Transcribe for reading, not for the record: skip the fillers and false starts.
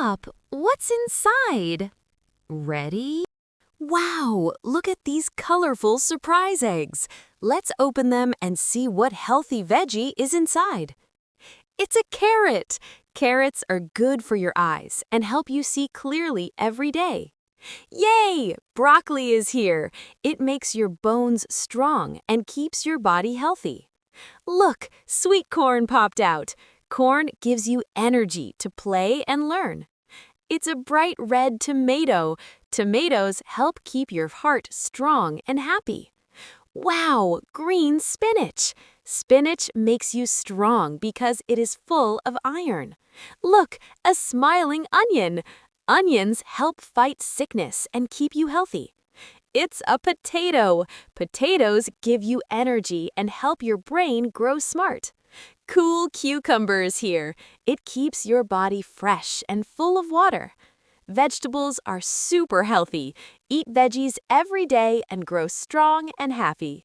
up. What's inside? Ready? Wow, look at these colorful surprise eggs. Let's open them and see what healthy veggie is inside. It's a carrot. Carrots are good for your eyes and help you see clearly every day. Yay! Broccoli is here. It makes your bones strong and keeps your body healthy. Look, sweet corn popped out. Corn gives you energy to play and learn. It's a bright red tomato. Tomatoes help keep your heart strong and happy. Wow, green spinach. Spinach makes you strong because it is full of iron. Look, a smiling onion. Onions help fight sickness and keep you healthy. It's a potato. Potatoes give you energy and help your brain grow smart. Cool cucumbers here. It keeps your body fresh and full of water. Vegetables are super healthy. Eat veggies every day and grow strong and happy.